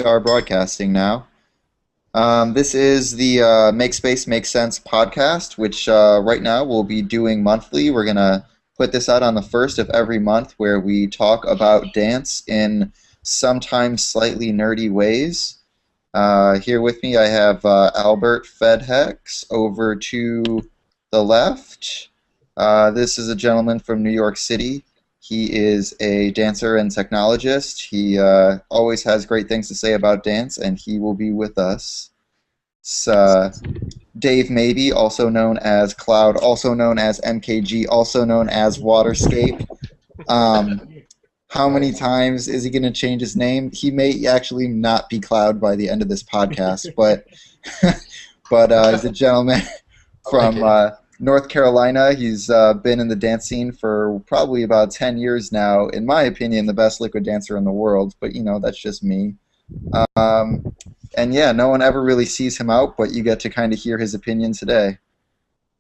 are broadcasting now. This is the Make Space Make Sense podcast, which right now we'll be doing monthly. We're going to put this out on the first of every month where we talk about dance in sometimes slightly nerdy ways. Here with me I have Albert Phedhex over to the left. This is a gentleman from New York City. He is a dancer and technologist. He always has great things to say about dance, and he will be with us. It's, Dave Maybe, also known as Cloud, also known as MKG, also known as Waterscape. How many times is he going to change his name? He may actually not be Cloud by the end of this podcast, but he's a gentleman from North Carolina. He's been in the dance scene for probably about 10 years now. In my opinion, the best liquid dancer in the world, but that's just me. And yeah, no one ever really sees him out, but you get to kind of hear his opinion today.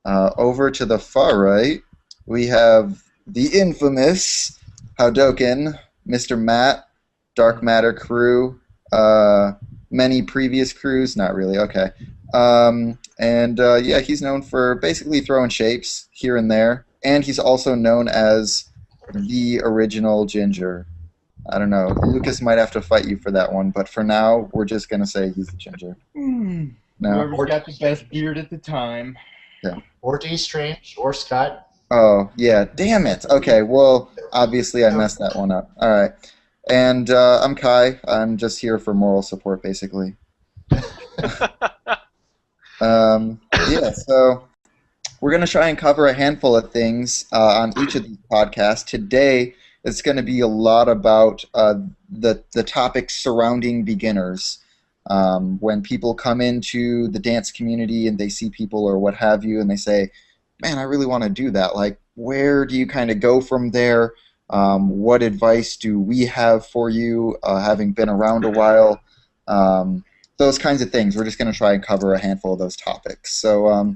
Over to the far right, we have the infamous Houdoken, Mr. Matt, Dark Matter crew, many previous crews, not really, okay. Yeah, he's known for basically throwing shapes here and there, and he's also known as the original Ginger. I don't know, Lucas might have to fight you for that one, but for now, we're just going to say he's the Ginger. No? Whoever's got the best beard at the time. Yeah. Or D Strange, or Scott. Oh, yeah, damn it. Okay, well, obviously I messed that one up. All right. And I'm Kai. I'm just here for moral support, basically. Yeah, so we're going to try and cover a handful of things on each of these podcasts. Today, it's going to be a lot about the topics surrounding beginners. When people come into the dance community and they see people or what have you, and they say, man, I really want to do that. Like, where do you kind of go from there? What advice do we have for you, having been around a while? Those kinds of things. We're just going to try and cover a handful of those topics. So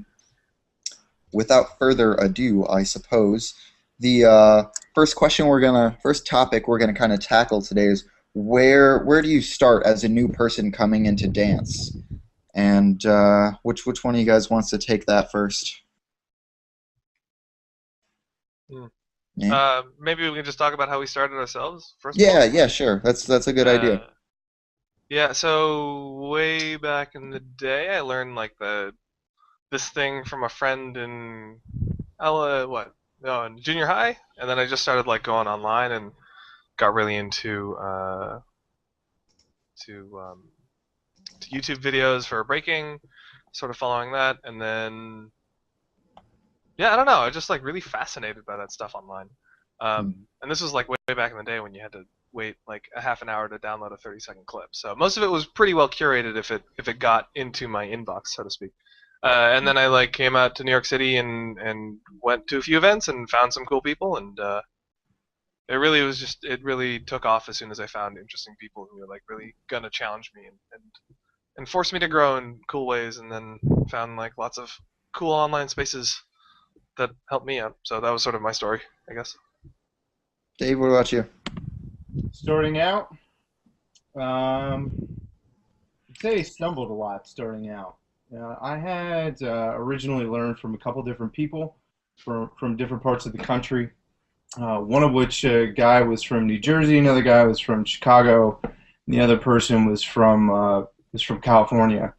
without further ado, I suppose, the first topic we're going to kind of tackle today is where do you start as a new person coming into dance? And which one of you guys wants to take that first? Yeah. Maybe we can just talk about how we started ourselves first. Yeah, sure. That's a good idea. Yeah, so way back in the day, I learned like this thing from a friend in in junior high, and then I just started like going online and got really into to YouTube videos for breaking, sort of following that, and then yeah, I don't know, I was just like really fascinated by that stuff online. And this was like way back in the day when you had to wait like a half an hour to download a 30-second clip. So most of it was pretty well curated if it got into my inbox, so to speak. And then I like came out to New York City and went to a few events and found some cool people, and it really took off as soon as I found interesting people who were like really gonna challenge me and force me to grow in cool ways, and then found like lots of cool online spaces that helped me out. So that was sort of my story, I guess. Dave, what about you? Starting out, I'd say I stumbled a lot starting out. I had originally learned from a couple different people from different parts of the country. One of which guy was from New Jersey, another guy was from Chicago, and the other person was from California.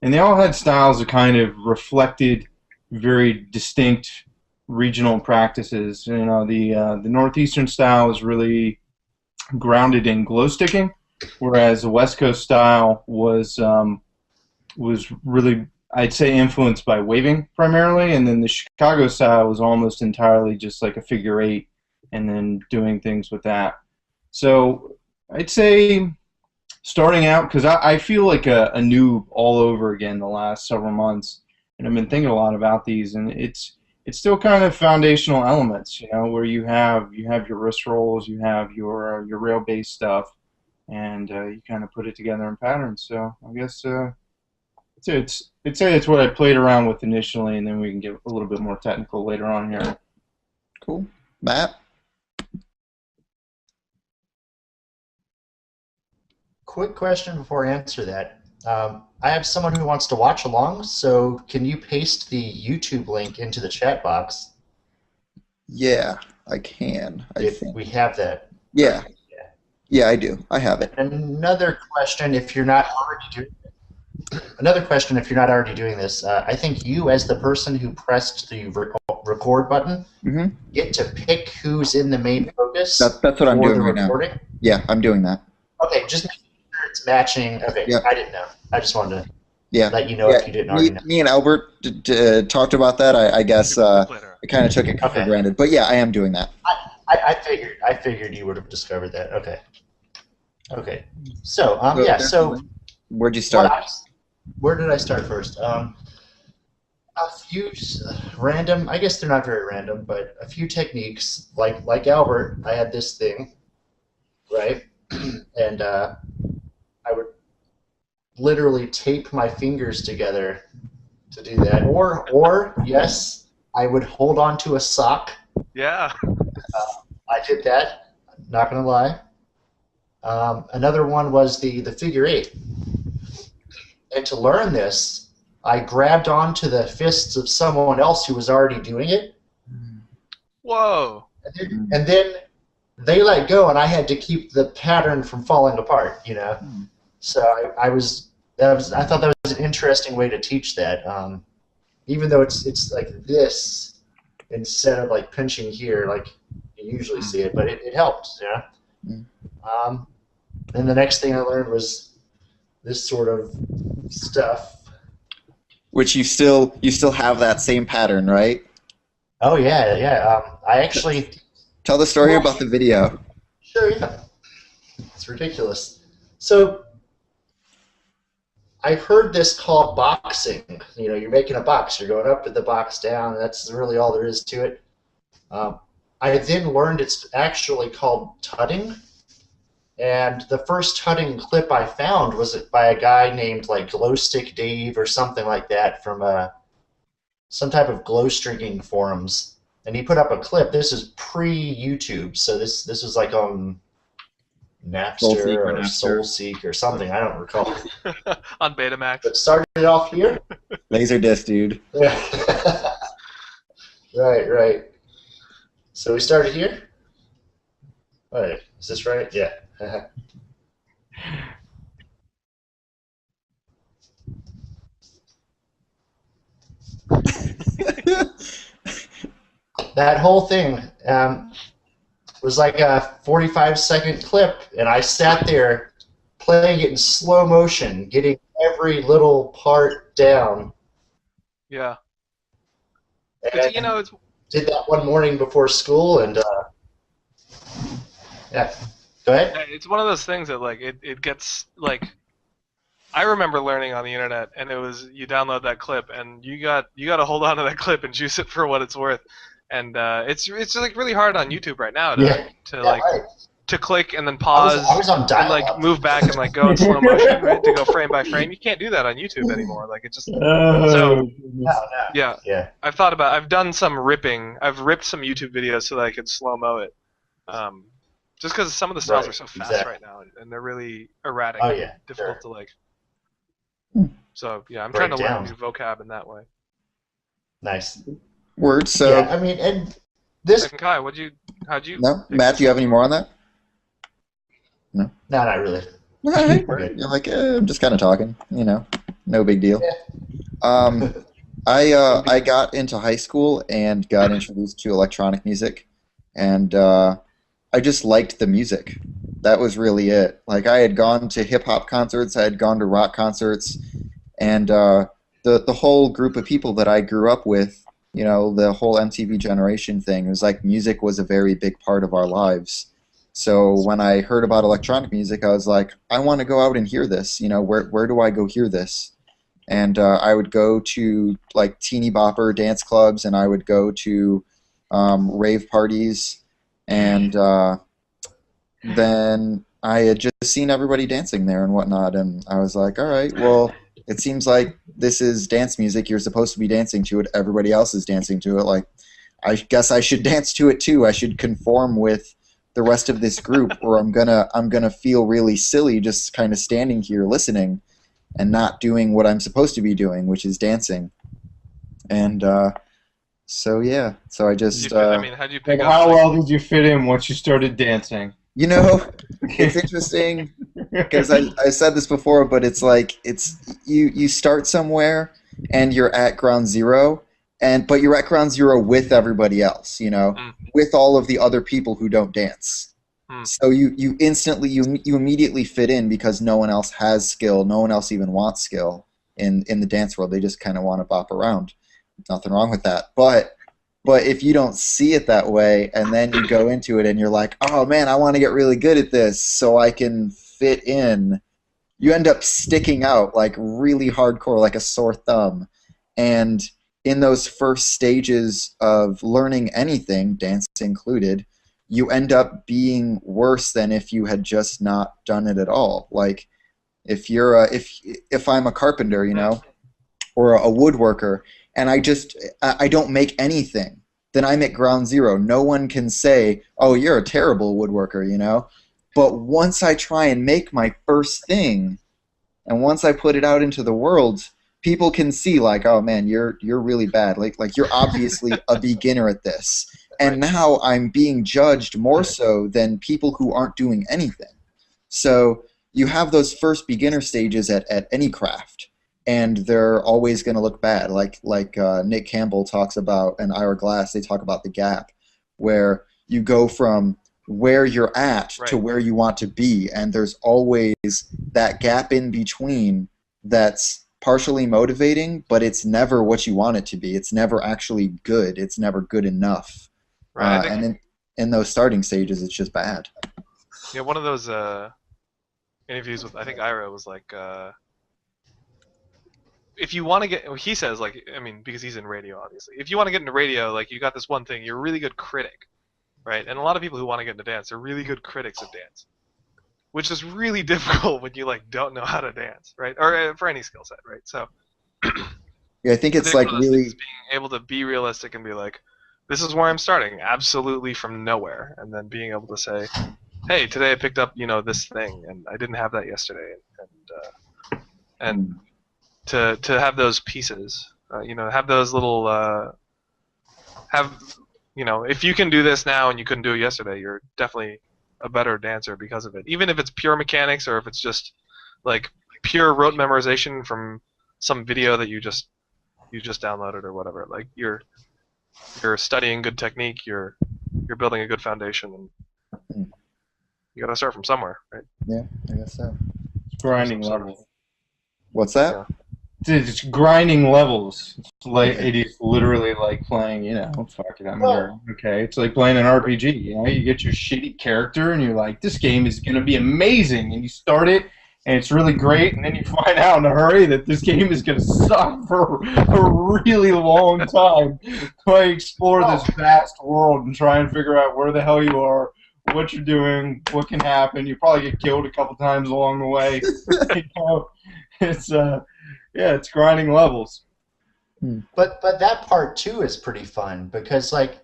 And they all had styles that kind of reflected very distinct regional practices. The northeastern style was really grounded in glow sticking, whereas the West Coast style was really, I'd say, influenced by waving primarily, and then the Chicago style was almost entirely just like a figure eight and then doing things with that. So I'd say starting out, because I feel like a noob all over again the last several months, and I've been thinking a lot about these, and it's still kind of foundational elements, where you have your wrist rolls, you have your rail-based stuff, and you kind of put it together in patterns. So I guess I'd say it's what I played around with initially, and then we can get a little bit more technical later on here. Cool. Matt? quick question before I answer that. I have someone who wants to watch along, so can you paste the YouTube link into the chat box Yeah, I can. I if think. we have that? Yeah. Yeah, I do. I have it. Another question, if you're not already doing this, I think you, as the person who pressed the record button, Hmm. get to pick who's in the main focus That's what I'm for doing the right now. recording. Yeah, I'm doing that. Okay, just make sure it's matching. Okay, Yeah. I didn't know. I just wanted to Yeah. let you know Yeah. if you didn't already know. Me and Albert talked about that. I guess Later. I kind of took it for Okay. granted. But yeah, I am doing that. I figured you would have discovered that. Okay. Okay. So yeah. So Where'd you start? where did I start first? A few random. I guess they're not very random, but a few techniques. Like Albert, I had this thing, right, and I would literally tape my fingers together to do that. Or yes, I would hold on to a sock. Yeah. I did that. Not gonna lie. Another one was the figure eight. And to learn this, I grabbed onto the fists of someone else who was already doing it, Whoa. and then they let go, and I had to keep the pattern from falling apart. So I thought that was an interesting way to teach that. Even though it's like this instead of like pinching here, like you usually see it, but it helped. And the next thing I learned was this sort of stuff. Which you still have that same pattern, right? Oh yeah. I actually Tell the story about the video. sure yeah. It's ridiculous. So I heard this called boxing. You're making a box. You're going up with the box down. That's really all there is to it. I then learned it's actually called tutting. And the first tutting clip I found was by a guy named like Glowstick Dave or something like that from some type of glow stringing forums. And he put up a clip. This is pre-YouTube, so this was like on Napster or Soulseek or something. I don't recall. On Betamax. But started it off here. Laserdisc, dude. Yeah. Right. So we started here. Wait, is this right? Yeah. That whole thing was like a 45-second clip, and I sat there playing it in slow motion, getting every little part down. Yeah. And It's did that one morning before school, and yeah. Go ahead. it's one of those things that like it gets like I remember learning on the internet, and it was you download that clip, and you got to hold on to that clip and juice it for what it's worth. And it's like really hard on YouTube right now to click and then pause I was on and dial-up. like move back and like go in slow motion, right, to go frame by frame. You can't do that on YouTube anymore. Like it just so No. yeah. I've done some ripping. I've ripped some YouTube videos so that I could slow mo it. Just because some of the styles Right, are so fast exactly. right now, and they're really erratic. Oh and yeah. difficult Sure. to like. So yeah, I'm Break trying to learn down. new vocab in that way. Nice. Word. So Yeah, I mean, and this. Phedhex and Kai, how'd you? no, pick Matt, this do you have up? any more on that? No, not really. All right. We're good. You're like, I'm just kind of talking. No big deal. Yeah. I got into high school and got introduced to electronic music, and I just liked the music. That was really it. Like I had gone to hip hop concerts, I had gone to rock concerts, and the whole group of people that I grew up with, the whole MTV generation thing, it was like music was a very big part of our lives. So when I heard about electronic music, I was like, I want to go out and hear this. Where do I go hear this? And I would go to like teeny bopper dance clubs, and I would go to rave parties, and then I had just seen everybody dancing there and whatnot, and I was like, all right, well, it seems like this is dance music. You're supposed to be dancing to it. Everybody else is dancing to it. Like, I guess I should dance to it too. I should conform with the rest of this group, or I'm gonna feel really silly just kind of standing here listening and not doing what I'm supposed to be doing, which is dancing. And so yeah, so I just I mean, how do you pick And up? how Like, well did you fit in once you started dancing? you know, it's interesting because I said this before, but it's like you start somewhere and you're at ground zero, but you're at ground zero with everybody else, mm, with all of the other people who don't dance. mm, So you instantly you immediately fit in because no one else has skill, no one else even wants skill in the dance world. They just kind of want to bop around. Nothing wrong with that, but if you don't see it that way and then you go into it and you're like, oh man, I want to get really good at this so I can fit in, you end up sticking out like really hardcore, like a sore thumb. And in those first stages of learning anything, dance included, you end up being worse than if you had just not done it at all. Like if I'm a carpenter, or a woodworker, and I don't make anything, then I'm at ground zero. No one can say, oh, you're a terrible woodworker. But once I try and make my first thing, and once I put it out into the world, people can see like, oh man, you're really bad. Like you're obviously a beginner at this. And now I'm being judged more so than people who aren't doing anything. So you have those first beginner stages at any craft, and they're always going to look bad. Like Nick Campbell talks about, and Ira Glass, they talk about the gap, where you go from where you're at to where you want to be, and there's always that gap in between that's partially motivating, but it's never what you want it to be. It's never actually good. It's never good enough. right. And in those starting stages, it's just bad. Yeah, one of those interviews with, I think Ira was like, if you want to get, he says, like, I mean, because he's in radio, obviously. If you want to get into radio, like, you got this one thing, you're a really good critic, right? And a lot of people who want to get into dance are really good critics of dance, which is really difficult when you, like, don't know how to dance, right? Or for any skill set, right? So, Yeah, I think it's like really being able to be realistic and be like, this is where I'm starting, absolutely from nowhere, and then being able to say, hey, today I picked up, this thing, and I didn't have that yesterday, and to have those pieces, have those little, if you can do this now and you couldn't do it yesterday, you're definitely a better dancer because of it. Even if it's pure mechanics or if it's just like pure rote memorization from some video that you just downloaded or whatever. Like you're studying good technique, you're building a good foundation, and you gotta start from somewhere, right? Yeah, I guess so. It's grinding levels. What's that? Yeah. It's grinding levels. It's like it is literally like playing, fuck it, I'm here. Okay, it's like playing an RPG. You get your shitty character, and you're like, this game is gonna be amazing, and you start it, and it's really great, and then you find out in a hurry that this game is gonna suck for a really long time. So I explore this vast world and try and figure out where the hell you are, what you're doing, what can happen. You probably get killed a couple times along the way. It's grinding levels. But that part too is pretty fun because like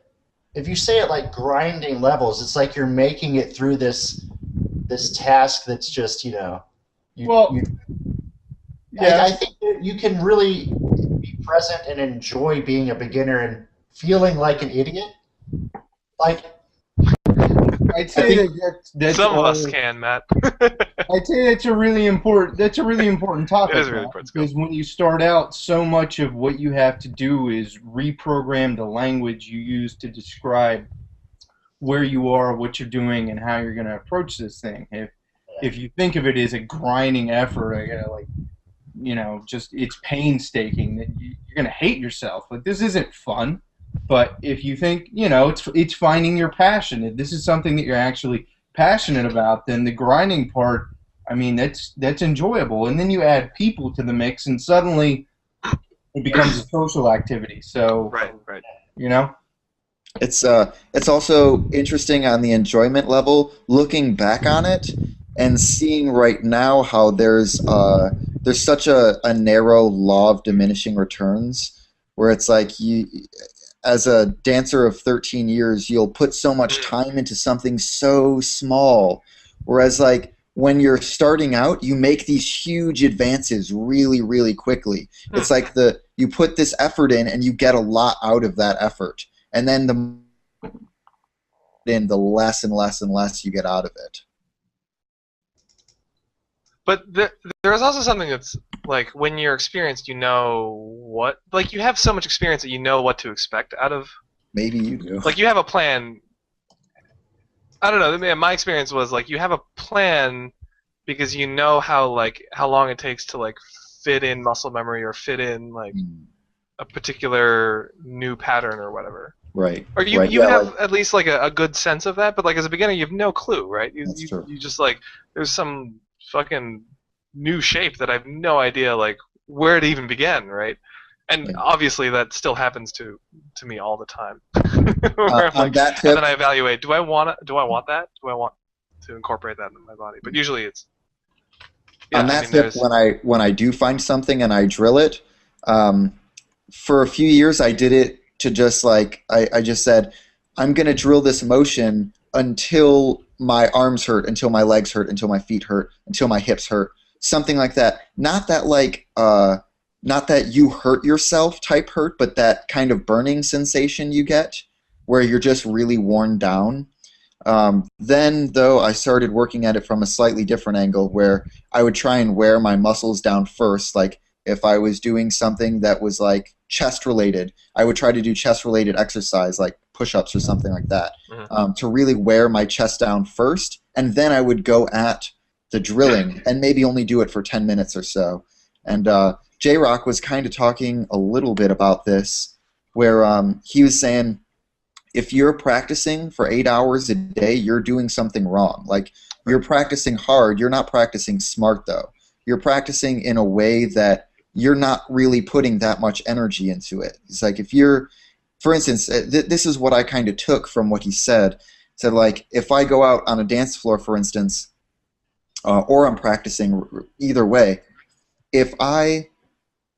if you say it like grinding levels, it's like you're making it through this task that's just I think that you can really be present and enjoy being a beginner and feeling like an idiot. Like I'd say that's some of us can, Matt. I'd say that's a really important topic. It is really important because when you start out, so much of what you have to do is reprogram the language you use to describe where you are, what you're doing, and how you're going to approach this thing. If you think of it as a grinding effort, just it's painstaking, that you're going to hate yourself. Like this isn't fun. But if you think, it's finding your passion. If this is something that you're actually passionate about, then the grinding part, that's enjoyable. And then you add people to the mix, and suddenly it becomes a social activity. So, right. It's also interesting on the enjoyment level, looking back on it and seeing right now how there's such a narrow law of diminishing returns, where it's like as a dancer of 13 years, you'll put so much time into something so small. Whereas like when you're starting out, you make these huge advances really, really quickly. It's like you put this effort in and you get a lot out of that effort. And then the less and less and less you get out of it. But there's also something that's like when you're experienced, you have so much experience that you know what to expect out of. Maybe you do. Like you have a plan. I don't know. My experience was like you have a plan because you know how long it takes to like fit in muscle memory or fit in like a particular new pattern or whatever. Right. Or you right. have like, at least like a good sense of that, but like as a beginner you have no clue, right? That's true. You just like there's some fucking new shape that I have no idea like where to even begin, right? And obviously that still happens to me all the time. Where I'm like, that tip, and then I evaluate: do I want that? Do I want to incorporate that into my body? But usually it's on that tip, when I do find something and I drill it, for a few years I did it to just like I just said I'm gonna drill this motion until my arms hurt, until my legs hurt, until my feet hurt, until my hips hurt, something like that. Not that like not that you hurt yourself type hurt, but that kind of burning sensation you get where you're just really worn down. Then, though, I started working at it from a slightly different angle where I would try and wear my muscles down first. Like if I was doing something that was like chest related, I would try to do chest related exercise like push-ups or something like that to really wear my chest down first. And then I would go at the drilling and maybe only do it for 10 minutes or so. And J-Rock was kind of talking a little bit about this where he was saying if you're practicing for 8 hours a day, you're doing something wrong. Like you're practicing hard, you're not practicing smart though. You're practicing in a way that you're not really putting that much energy into it. It's like if you're, for instance, this is what I kind of took from what he said. Said like if I go out on a dance floor, for instance, or I'm practicing either way, if I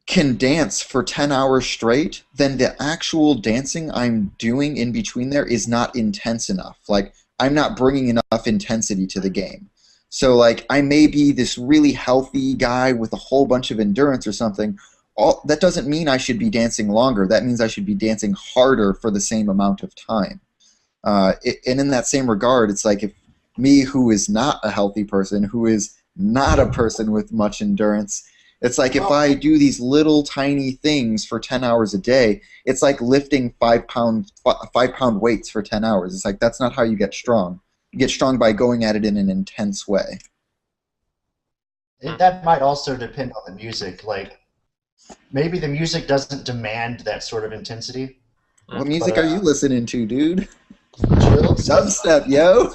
can dance for 10 hours straight, then the actual dancing I'm doing in between there is not intense enough. Like I'm not bringing enough intensity to the game. So like I may be this really healthy guy with a whole bunch of endurance or something. That doesn't mean I should be dancing longer. That means I should be dancing harder for the same amount of time. And in that same regard, it's like if me, who is not a healthy person, who is not a person with much endurance, it's like if I do these little tiny things for 10 hours a day, it's like lifting 5-pound weights for 10 hours. It's like that's not how you get strong. You get strong by going at it in an intense way. That might also depend on the music. Like maybe the music doesn't demand that sort of intensity. What music are you listening to, dude? Chill. Dubstep, yo.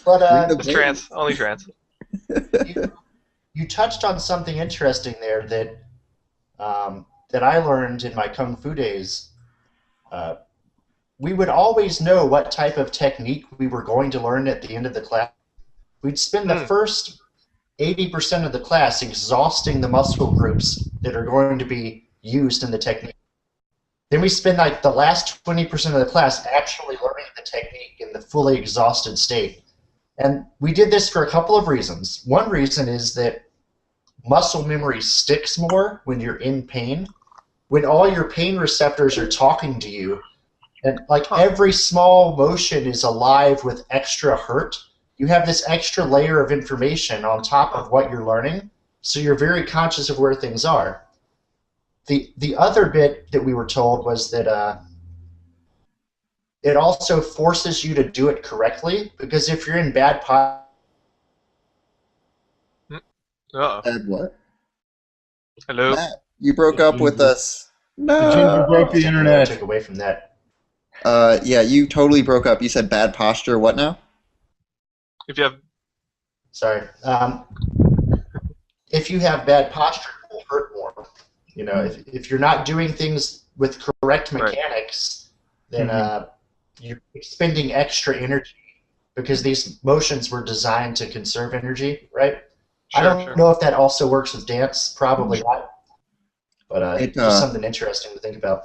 But it's trance, only trance. You touched on something interesting there that that I learned in my Kung Fu days. We would always know what type of technique we were going to learn at the end of the class. We'd spend the first 80% of the class exhausting the muscle groups that are going to be used in the technique. Then we spend like the last 20% of the class actually learning the technique in the fully exhausted state. And we did this for a couple of reasons. One reason is that muscle memory sticks more when you're in pain. When all your pain receptors are talking to you, and like every small motion is alive with extra hurt, you have this extra layer of information on top of what you're learning, so you're very conscious of where things are. The other bit that we were told was that it also forces you to do it correctly, because if you're in bad posture... Ed, what? Hello? Matt, you broke up with us. No. Ginger broke the internet. Took away from that. Yeah, you totally broke up. You said bad posture. What now? If you have... Sorry. If you have bad posture, it will hurt more. You know, if you're not doing things with correct mechanics, then you're expending extra energy because these motions were designed to conserve energy, right? Sure, I don't know if that also works with dance. Probably not. But It just something interesting to think about.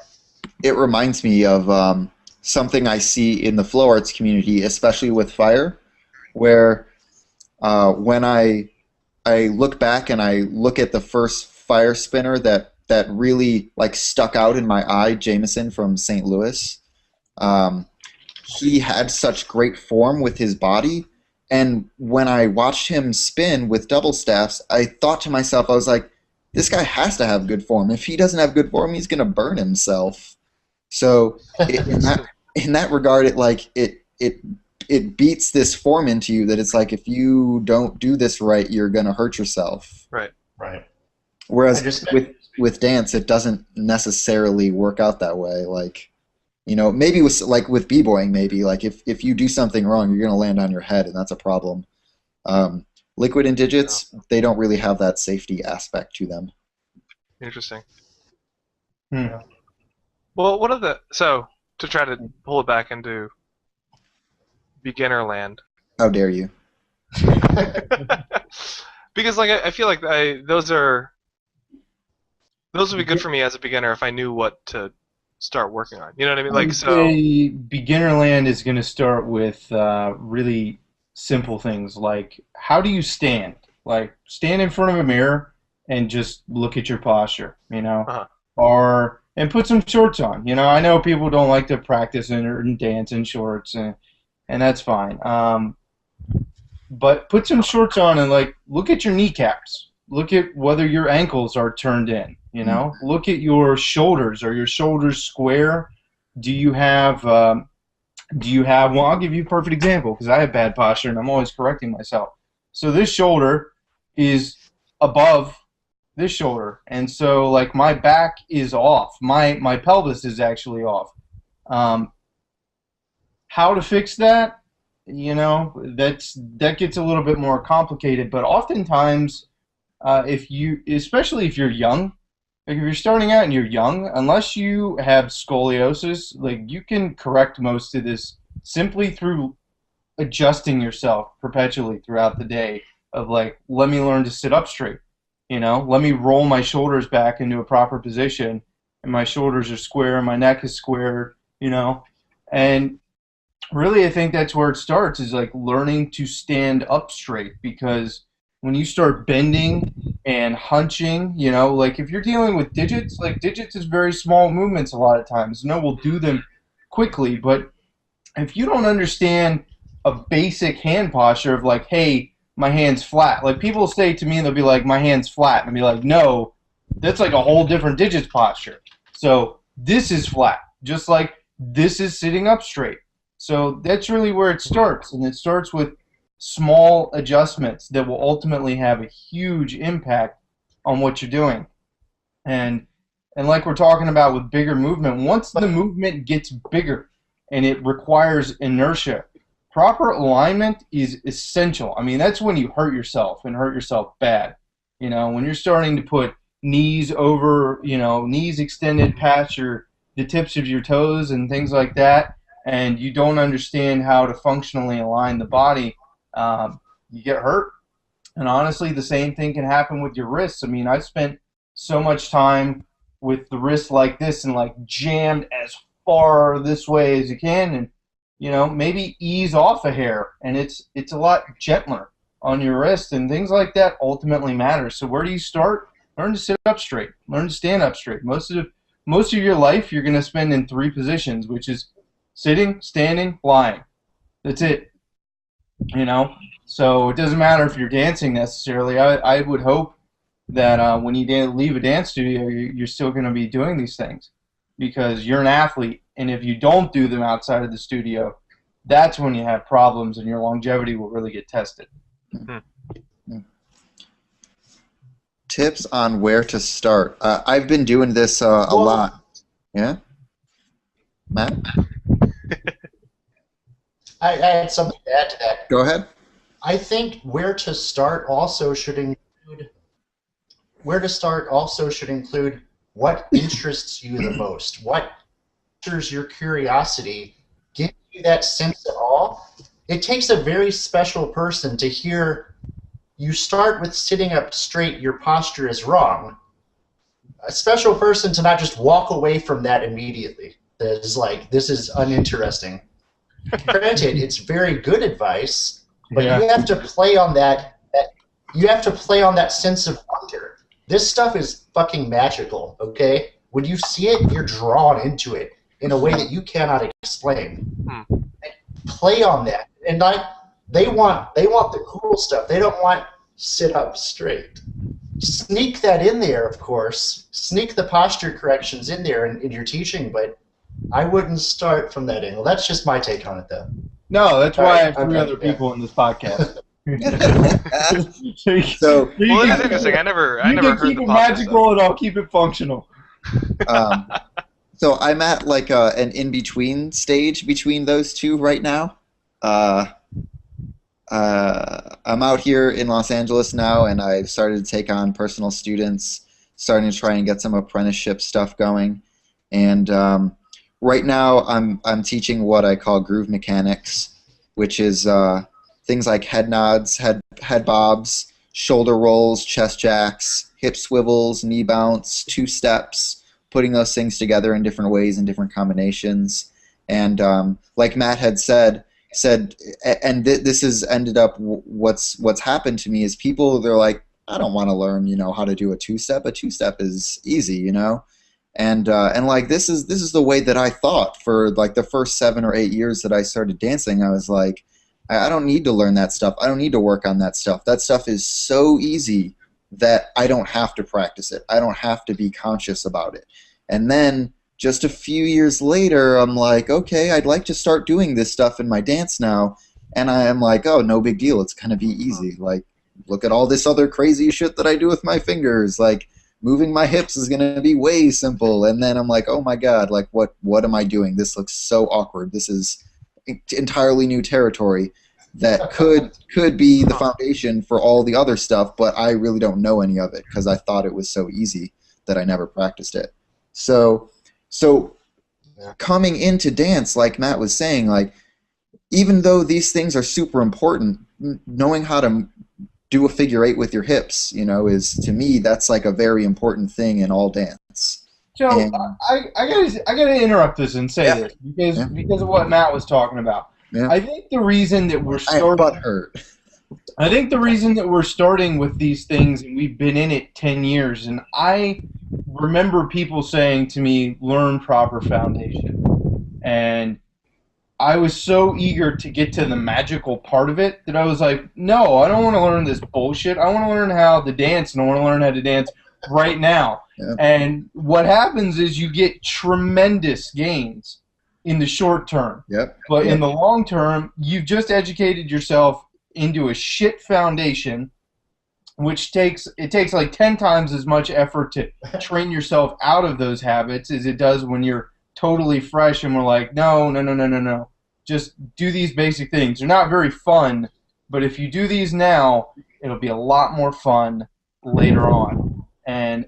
it reminds me of something I see in the flow arts community, especially with fire, where when I look back and I look at the first fire spinner that really like stuck out in my eye, Jameson from St. Louis. Um, he had such great form with his body, and when I watched him spin with double staffs, I thought to myself, I was like, this guy has to have good form. If he doesn't have good form, he's gonna burn himself. So in that regard, it beats this form into you that it's like if you don't do this right, you're gonna hurt yourself. Right. Right. I Whereas just with dance, it doesn't necessarily work out that way. Like, maybe with b-boying, maybe like if you do something wrong, you're gonna land on your head, and that's a problem. Liquid and digits, they don't really have that safety aspect to them. Interesting. Hmm. Well, so to try to pull it back into beginner land, How dare you? because like I feel like those would be good for me as a beginner if I knew what to start working on. You know what I mean? I Like would so. say beginner land is going to start with really simple things like how do you stand? Like stand in front of a mirror and just look at your posture, Uh-huh. and put some shorts on. I know people don't like to practice and dance in shorts, and that's fine. But put some shorts on and like look at your kneecaps. Look at whether your ankles are turned in. Look at your shoulders. Are your shoulders square? Do you have well, I'll give you a perfect example because I have bad posture and I'm always correcting myself. So this shoulder is above this shoulder, and so like my back is off. My pelvis is actually off. Um, how to fix that? That gets a little bit more complicated, but oftentimes, especially if you're young, like if you're starting out and you're young, unless you have scoliosis, like you can correct most of this simply through adjusting yourself perpetually throughout the day of like, let me learn to sit up straight, let me roll my shoulders back into a proper position and my shoulders are square and my neck is square, and really I think that's where it starts is like learning to stand up straight because when you start bending and hunching, like if you're dealing with digits, like digits is very small movements a lot of times. We'll do them quickly, but if you don't understand a basic hand posture of like, hey, my hand's flat. Like people say to me and they'll be like, my hand's flat. And I'll be like, no, that's like a whole different digits posture. So this is flat, just like this is sitting up straight. So that's really where it starts. And it starts with small adjustments that will ultimately have a huge impact on what you're doing. And like we're talking about with bigger movement, once the movement gets bigger and it requires inertia, proper alignment is essential. I mean, that's when you hurt yourself and hurt yourself bad. When you're starting to put knees over, knees extended past the tips of your toes and things like that, and you don't understand how to functionally align the body, you get hurt. And honestly, the same thing can happen with your wrists. I mean, I've spent so much time with the wrist like this and like jammed as far this way as you can, and maybe ease off a hair, and it's a lot gentler on your wrist, and things like that ultimately matter. So where do you start? Learn to sit up straight. Learn to stand up straight. Most of your life you're going to spend in 3 positions, which is sitting, standing, lying. That's it. So it doesn't matter if you're dancing necessarily. I would hope that when you leave a dance studio, you're still going to be doing these things because you're an athlete. And if you don't do them outside of the studio, that's when you have problems and your longevity will really get tested. Tips on where to start. I've been doing this a lot. Yeah? Matt? I had something to add to that. Go ahead. I think where to start also should include what interests you the most. What captures your curiosity, gives you that sense at all. It takes a very special person to hear you start with sitting up straight, your posture is wrong. a special person to not just walk away from that immediately. That is like, this is uninteresting. Granted, it's very good advice, but Yeah. you have to play on that you have to play on that sense of wonder. This stuff is fucking magical, okay? When you see it, you're drawn into it in a way that you cannot explain. Play on that. And they want the cool stuff. They don't want sit up straight. Sneak that in there, of course. Sneak the posture corrections in there in your teaching, but I wouldn't start from that angle. That's just my take on it, though. No, that's why I have I'm three done, other yeah. people in this podcast. So, Well, it is interesting. I never You can heard keep the it positive magical and I'll keep it functional. um, so I'm at like an in-between stage between those two right now. I'm out here in Los Angeles now, and I've started to take on personal students, starting to try and get some apprenticeship stuff going. And right now, I'm teaching what I call groove mechanics, which is things like head nods, head bobs, shoulder rolls, chest jacks, hip swivels, knee bounce, two steps, putting those things together in different ways and different combinations. And like Matt had said, and this has ended up, what's happened to me is people, they're like, I don't want to learn, how to do a two-step. A two-step is easy, and like this is the way that I thought for like the first 7 or 8 years that I started dancing. I was like, I don't need to learn that stuff. I don't need to work on that stuff. That stuff is so easy that I don't have to practice it. I don't have to be conscious about it. And then just a few years later, I'm like, okay, I'd like to start doing this stuff in my dance now. And I am like, oh, no big deal. It's going to be easy. Like, look at all this other crazy shit that I do with my fingers. Like, moving my hips is going to be way simple. And then I'm like, oh my God, like, what am I doing? This looks so awkward. This is entirely new territory that could be the foundation for all the other stuff, but I really don't know any of it because I thought it was so easy that I never practiced it. So coming into dance, like Matt was saying, like, even though these things are super important, knowing how to do a figure 8 with your hips, is, to me, that's like a very important thing in all dance. So And- I gotta interrupt this and say Yeah. this because of what Matt was talking about. Yeah. I think the reason that we're I am starting butthurt. I think the reason that we're starting with these things, and we've been in it 10 years, and I remember people saying to me, learn proper foundation. And I was so eager to get to the magical part of it that I was like, no, I don't want to learn this bullshit. I want to learn how to dance, and I want to learn how to dance right now. Yeah. And what happens is you get tremendous gains in the short term. Yep. But Yep. in the long term, you've just educated yourself into a shit foundation, which takes like 10 times as much effort to train yourself out of those habits as it does when you're totally fresh and we're like, no. Just do these basic things. They're not very fun, but if you do these now, it'll be a lot more fun later on. And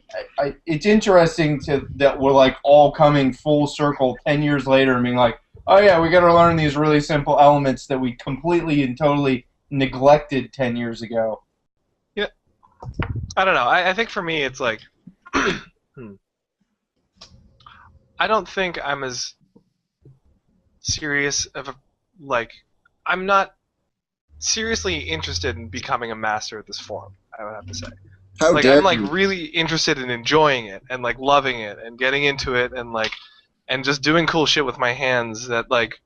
it's interesting that we're like all coming full circle 10 years later and being like, oh yeah, we got to learn these really simple elements that we completely and totally neglected 10 years ago. I don't know. I think for me, it's like, I don't think I'm as serious of a, like, I'm not seriously interested in becoming a master at this form, I would have to say. How Like, dare I'm like you? really interested in enjoying it and like loving it and getting into it and like, and just doing cool shit with my hands that like,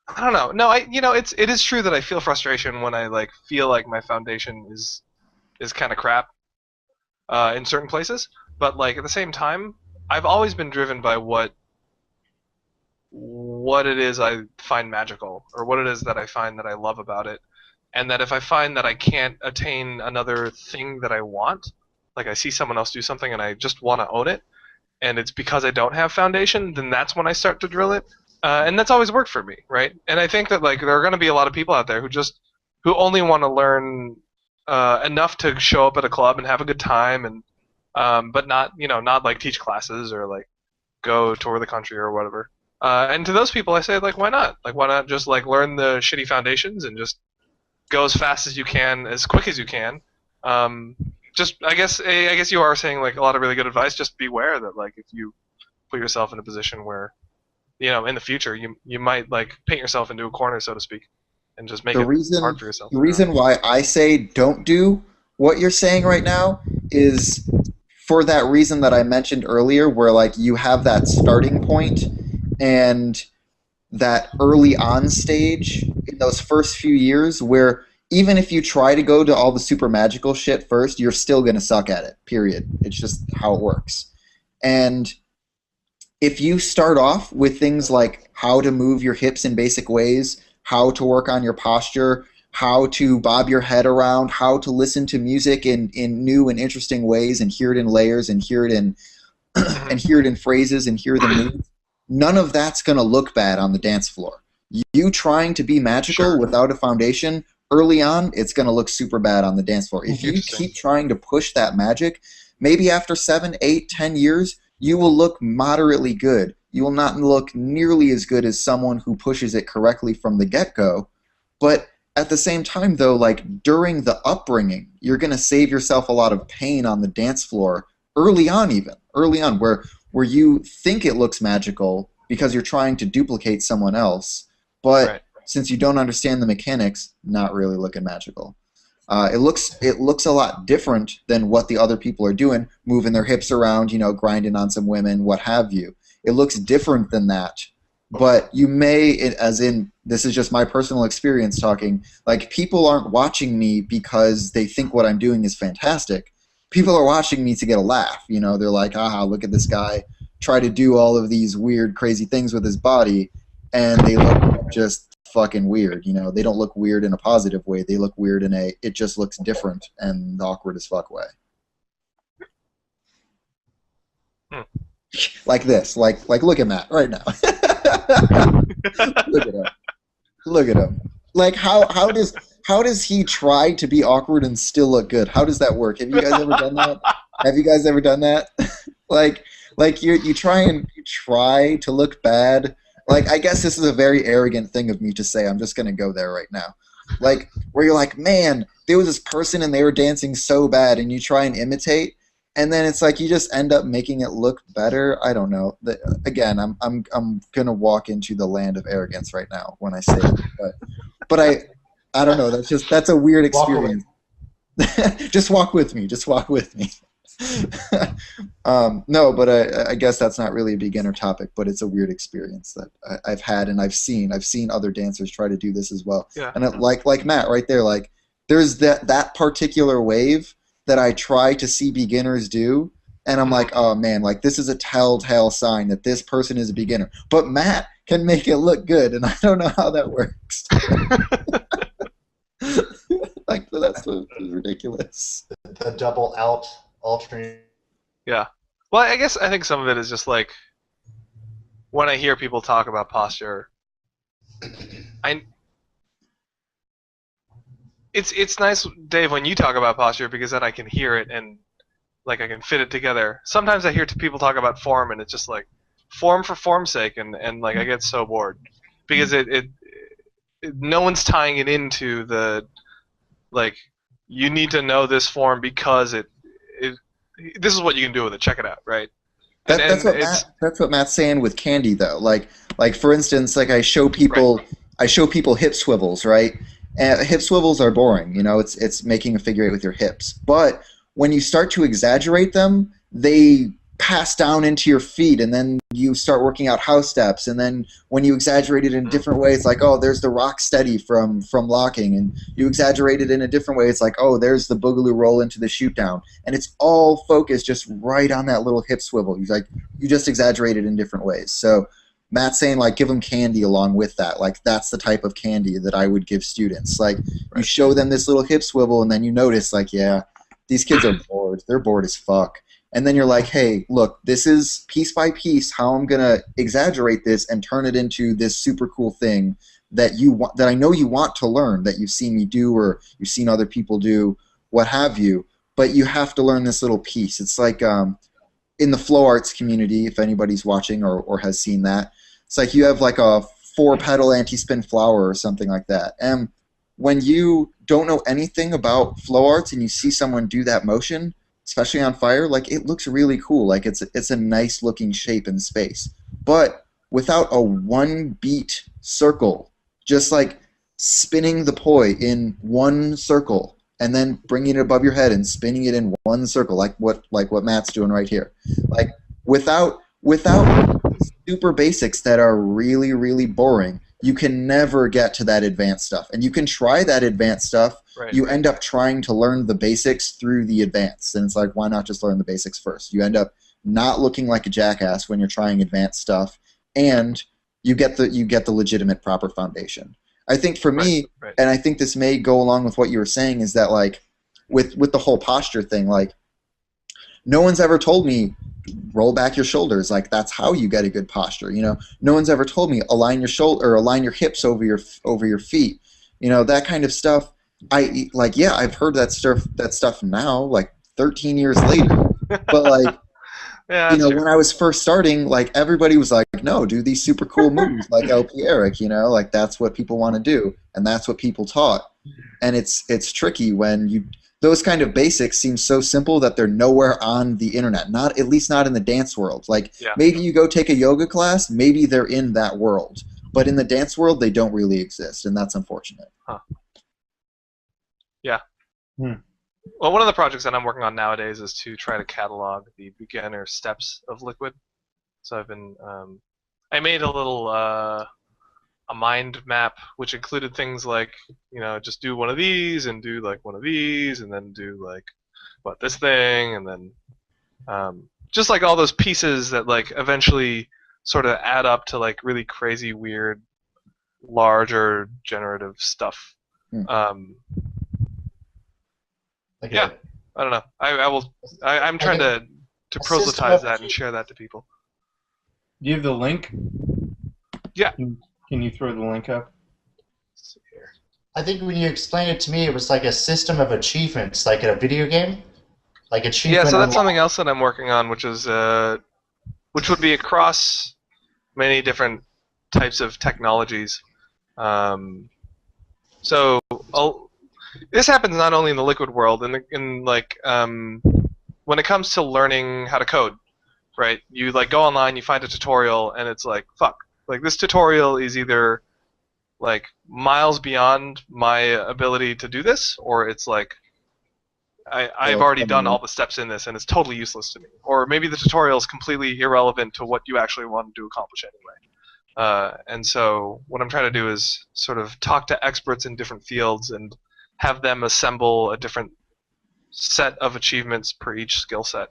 I don't know. No, it is true that I feel frustration when I like feel like my foundation is kind of crap in certain places, but like at the same time, I've always been driven by what it is I find magical, or what it is that I find that I love about it, and that if I find that I can't attain another thing that I want, like I see someone else do something and I just want to own it, and it's because I don't have foundation, then that's when I start to drill it. And that's always worked for me, right? And I think that like there are going to be a lot of people out there who only want to learn enough to show up at a club and have a good time, and but not like teach classes or like go tour the country or whatever. And to those people, I say like, why not? Like, why not just like learn the shitty foundations and just go as fast as you can, as quick as you can, just I guess you are saying like a lot of really good advice. Just beware that like if you put yourself in a position where in the future you might like paint yourself into a corner, so to speak, and just make The it reason hard for yourself. the reason why I say don't do what you're saying right now is for that reason that I mentioned earlier, where like you have that starting point and that early on stage in those first few years where even if you try to go to all the super magical shit first, you're still going to suck at it, period. It's just how it works. And if you start off with things like how to move your hips in basic ways, how to work on your posture, how to bob your head around, how to listen to music in new and interesting ways and hear it in layers and hear it in and hear it in phrases and hear the moods, none of that's going to look bad on the dance floor. You trying to be magical Sure. without a foundation early on, it's going to look super bad on the dance floor. If you keep trying to push that magic, maybe after 7, 8, 10 years, you will look moderately good. You will not look nearly as good as someone who pushes it correctly from the get-go. But at the same time, though, like during the upbringing, you're going to save yourself a lot of pain on the dance floor early on, where you think it looks magical because you're trying to duplicate someone else, but Right. since you don't understand the mechanics, not really looking magical. It looks a lot different than what the other people are doing, moving their hips around, grinding on some women, what have you. It looks different than that, but you may, as in, this is just my personal experience talking, like people aren't watching me because they think what I'm doing is fantastic. People are watching me to get a laugh. They're like, aha, look at this guy try to do all of these weird, crazy things with his body, and they look just fucking weird. They don't look weird in a positive way. They look weird in it just looks different and awkward as fuck way. Like this. Like look at Matt right now. Look at him. Look at him. Like how does he try to be awkward and still look good? How does that work? Have you guys ever done that? Have you guys ever done that? like you try to look bad. Like, I guess this is a very arrogant thing of me to say. I'm just gonna go there right now. Like, where you're like, man, there was this person and they were dancing so bad, and you try and imitate, and then it's like you just end up making it look better. I don't know. Again, I'm gonna walk into the land of arrogance right now when I say it, but I don't know. That's a weird experience. Just walk with me. Just walk with me. No, but I guess that's not really a beginner topic, but it's a weird experience that I've had and I've seen other dancers try to do this as well. Yeah. And like Matt right there, like there's that particular wave that I try to see beginners do, and I'm like, oh man, like this is a telltale sign that this person is a beginner. But Matt can make it look good, and I don't know how that works. Like that's ridiculous. The double alternate. Yeah. Well, I think some of it is just like when I hear people talk about posture, it's nice, Dave, when you talk about posture because then I can hear it and like I can fit it together. Sometimes I hear people talk about form and it's just like form for form's sake, and like I get so bored because it no one's tying it into the like you need to know this form because this is what you can do with it. Check it out, right? That's what Matt's saying with candy, though. Like for instance, like I show people hip swivels, right? And hip swivels are boring, it's making a figure eight with your hips. But when you start to exaggerate them, they pass down into your feet, and then you start working out house steps. And then when you exaggerate it in a different way, it's like, oh, there's the rock steady from locking. And you exaggerate it in a different way, it's like, oh, there's the boogaloo roll into the shoot down. And it's all focused just right on that little hip swivel. You just exaggerate it in different ways. So Matt's saying, like, give them candy along with that. Like, that's the type of candy that I would give students. Like, you show them this little hip swivel, and then you notice, like, yeah, these kids are bored. They're bored as fuck. And then you're like, hey, look, this is piece by piece how I'm going to exaggerate this and turn it into this super cool thing that I know you want to learn, that you've seen me do or you've seen other people do, what have you. But you have to learn this little piece. It's like in the flow arts community, if anybody's watching or has seen that, it's like you have like a 4-petal anti-spin flower or something like that. And when you don't know anything about flow arts and you see someone do that motion, especially on fire, like it looks really cool. Like it's a nice looking shape in space. But without a one beat circle, just like spinning the poi in one circle and then bringing it above your head and spinning it in one circle, like what Matt's doing right here. Like without super basics that are really, really boring, you can never get to that advanced stuff. And you can try that advanced stuff. Right. You end up trying to learn the basics through the advanced. And it's like, why not just learn the basics first? You end up not looking like a jackass when you're trying advanced stuff, and you get the legitimate proper foundation. I think for me, Right. and I think this may go along with what you were saying, is that like with the whole posture thing, like no one's ever told me roll back your shoulders, like that's how you get a good posture. You know, no one's ever told me align your shoulder or align your hips over your feet. You know, that kind of stuff. I've heard that stuff now, like 13 years later. But like, Yeah, you know, that's true. when I was first starting, like everybody was like, no, do these super cool moves like LP Eric, you know, like that's what people want to do, and that's what people taught. And it's tricky when those kind of basics seem so simple that they're nowhere on the internet, not at least not in the dance world. Like Yeah. maybe you go take a yoga class, maybe they're in that world, but in the dance world they don't really exist, and that's unfortunate. Yeah. Well, one of the projects that I'm working on nowadays is to try to catalog the beginner steps of Liquid. So I've been, I made a little a mind map which included things like, you know, just do one of these and do like one of these and then do like this thing and then just like all those pieces that like eventually sort of add up to like really crazy, weird, larger generative stuff. Like Yeah. I don't know. I'm trying to a system proselytize of- that and share that to people. Do you have the link? Yeah. Can you throw the link up? Let's see here. I think when you explained it to me, it was like a system of achievements, like in a video game. Like achievement. Yeah, so that's unlock- something else that I'm working on, which is which would be across many different types of technologies. So this happens not only in the Liquid world, in when it comes to learning how to code, right? You like go online, you find a tutorial, and it's like, fuck, like this tutorial is either like miles beyond my ability to do this, or it's like I've already done all the steps in this and it's totally useless to me. Or maybe the tutorial is completely irrelevant to what you actually want to accomplish anyway. And so what I'm trying to do is sort of talk to experts in different fields and have them assemble a different set of achievements per each skill set.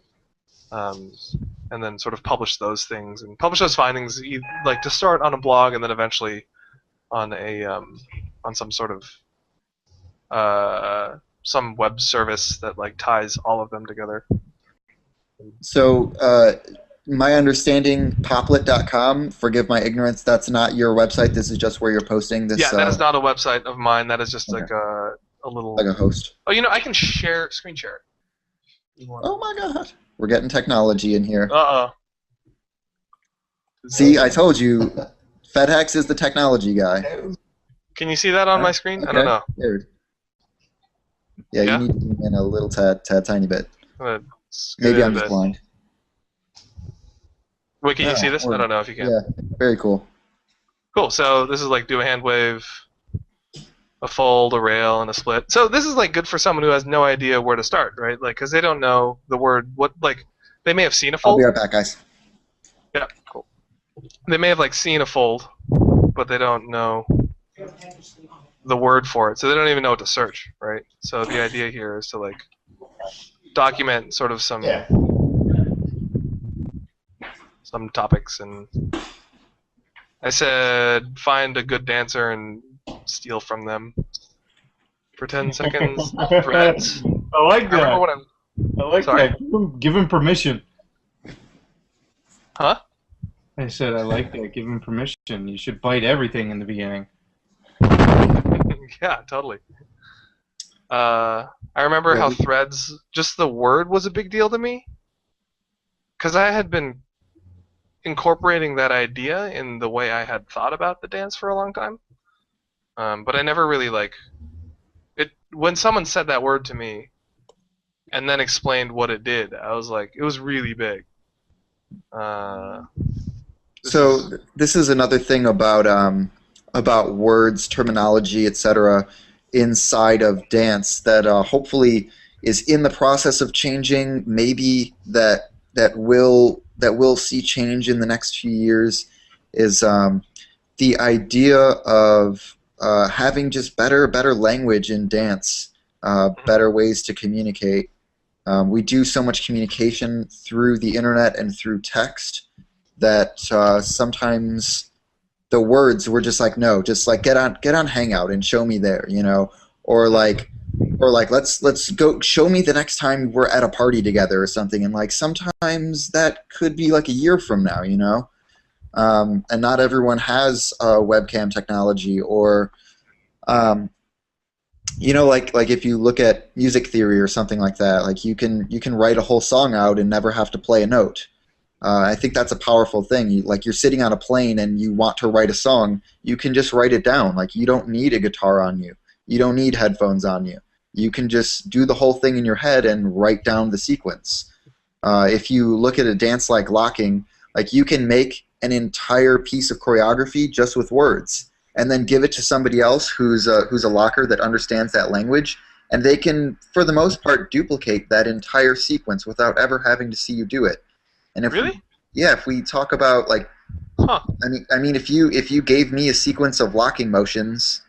And then sort of publish those things and publish those findings, like to start on a blog and then eventually on a on some sort of some web service that like ties all of them together. So my understanding, poplet.com, forgive my ignorance, that's not your website. This is just where you're posting this. Yeah, that is not a website of mine. That is just Okay. like a little. Like a host. Oh, you know, I can screen share it. Oh my god. We're getting technology in here. Uh-oh. See, I told you, Phedhex is the technology guy. Can you see that on my screen? I don't know. Weird. Yeah, Yeah? you need to zoom in a little tiny bit. I'm gonna scoot Maybe in I'm a just bit. blind. Wait, can you Yeah, see this? or- I don't know if you can. Yeah, very cool. Cool. So this is like do a hand wave, a fold, a rail, and a split. So this is like good for someone who has no idea where to start, right? Like, because they don't know the word. What like they may have seen a I'll fold. be right back, guys. Yeah, cool. They may have like seen a fold, but they don't know the word for it, so they don't even know what to search, right? So the idea here is to like document sort of some Yeah. some topics, and I said find a good dancer and steal from them for 10 seconds. Threads. I like I remember that. when I'm. I like Sorry. that. Give him permission. Huh? I said I like that. Give him permission. You should bite everything in the beginning. Yeah, totally. I remember how threads, just the word was a big deal to me, because I had been incorporating that idea in the way I had thought about the dance for a long time, but I never really like when someone said that word to me and then explained what it did, I was like, it was really big. This So is this is another thing about words, terminology, etc. inside of dance that hopefully is in the process of changing. Maybe that will see change in the next few years. Is the idea of having just better language in dance, better ways to communicate. We do so much communication through the internet and through text that sometimes the words were just like, no, just like get on Hangout and show me there, or like let's go show me the next time we're at a party together or something. And like sometimes that could be like a year from now, and not everyone has webcam technology, or um, like if you look at music theory or something like that, like you can write a whole song out and never have to play a note. I think that's a powerful thing. Like you're sitting on a plane and you want to write a song, you can just write it down. Like you don't need a guitar on you. You don't need headphones on you. You can just do the whole thing in your head and write down the sequence. If you look at a dance like locking, like you can make an entire piece of choreography just with words, and then give it to somebody else who's a locker that understands that language, and they can, for the most part, duplicate that entire sequence without ever having to see you do it. And really? if we talk about like, Huh. I mean, if you gave me a sequence of locking motions,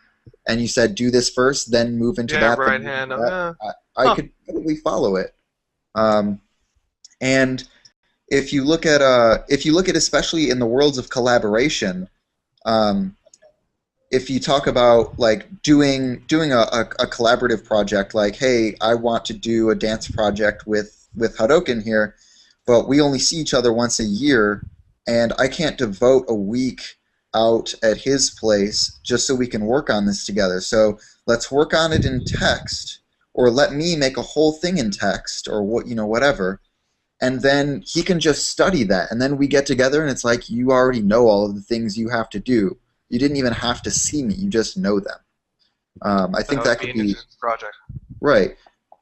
and you said do this first, then move into Yeah, that, right then move hand. into that, I Huh. could probably follow it. Um, and if you look at especially in the worlds of collaboration, um, if you talk about like doing a collaborative project, like, hey, I want to do a dance project with Houdoken here, but we only see each other once a year, and I can't devote a week out at his place just so we can work on this together. So let's work on it in text, or let me make a whole thing in text, or whatever, and then he can just study that, and then we get together and it's like you already know all of the things you have to do. You didn't even have to see me, you just know them. I That think would that be could an be interesting project. right.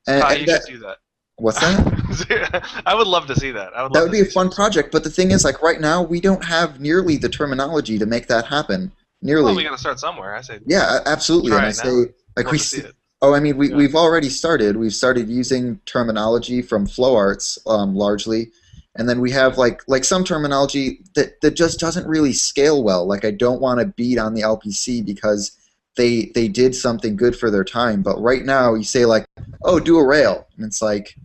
and, Kai, and you that should do that. what's that? I would love to see that. I would That love would to be a see fun some. project, but the thing is, like right now we don't have nearly the terminology to make that happen. Well, we Nearly. gotta start somewhere. I say Yeah, absolutely. And try I it now. say, like Love to see it. oh, I mean, Yeah. we've already started. We've started using terminology from flow arts, largely, and then we have like some terminology that just doesn't really scale well. Like I don't want to beat on the LPC because they did something good for their time, but right now you say like, oh, do a rail, and it's like,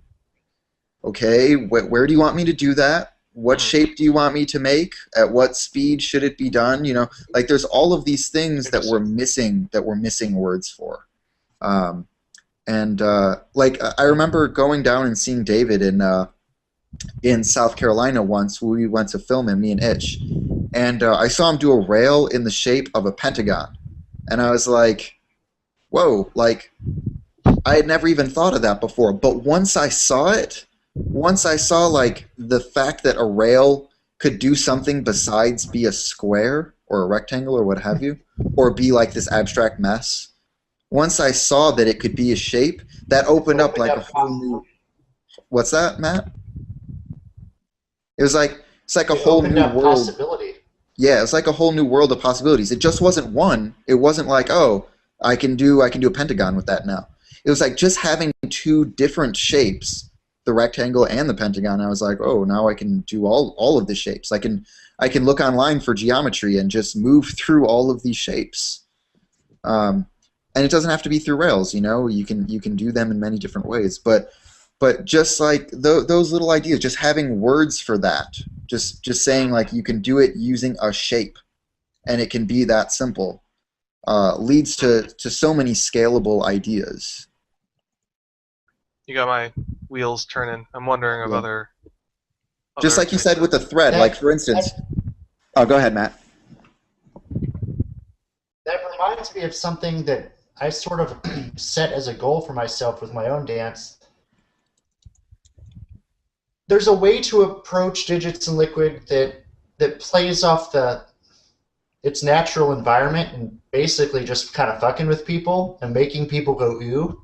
okay, where do you want me to do that? What Mhm. shape do you want me to make? At what speed should it be done? Like there's all of these things that we're missing words for. Um, and like I remember going down and seeing David in South Carolina once. We went to film him, me and Itch, and I saw him do a rail in the shape of a pentagon, and I was like, whoa, like I had never even thought of that before. But once I saw like the fact that a rail could do something besides be a square or a rectangle or what have you, or be like this abstract mess. Once I saw that it could be a shape, that opened up like a whole new. What's that, Matt? It's like a It whole opened new up world. possibility. Yeah, it's like a whole new world of possibilities. It just wasn't one. It wasn't like, oh, I can do a pentagon with that now. It was like just having two different shapes, the rectangle and the pentagon. I was like, oh, now I can do all of the shapes. I can look online for geometry and just move through all of these shapes. Um, and it doesn't have to be through rails. You can do them in many different ways. But just like those little ideas, just having words for that, just saying like you can do it using a shape, and it can be that simple, leads to so many scalable ideas. You got my wheels turning. I'm wondering of Yeah. Just other like you things said with the thread, That, like for instance. Oh, go ahead, Matt. that reminds me of something that I sort of set as a goal for myself with my own dance. There's a way to approach digits and liquid that plays off its natural environment and basically just kind of fucking with people and making people go ooh,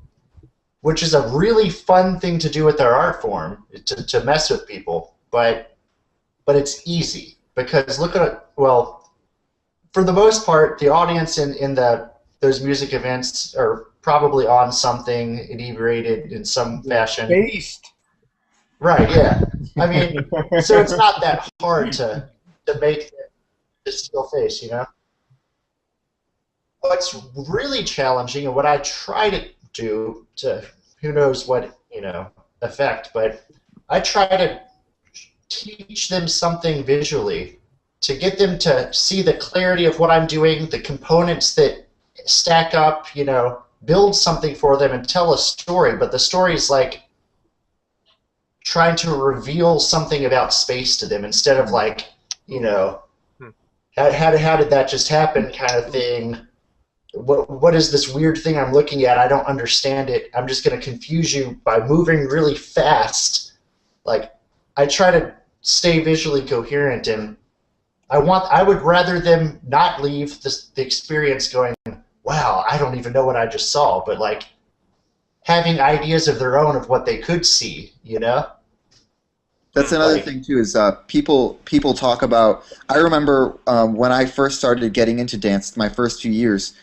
which is a really fun thing to do with our art form, to mess with people. But it's easy because look at it. Well, for the most part, the audience in those music events are probably on something inebriated in some fashion. Based. Right, yeah. I mean, so it's not that hard to make the still face, you know? What's really challenging and what I try to do to who knows what, effect, but I try to teach them something visually to get them to see the clarity of what I'm doing, the components that stack up, build something for them and tell a story, but the story is like trying to reveal something about space to them instead of like, how did that just happen kind of thing. What is this weird thing I'm looking at? I don't understand it. I'm just going to confuse you by moving really fast. Like, I try to stay visually coherent, and I would rather them not leave the experience going, wow, I don't even know what I just saw, but like having ideas of their own of what they could see, That's another thing too. Is people talk about. I remember when I first started getting into dance, my first few years,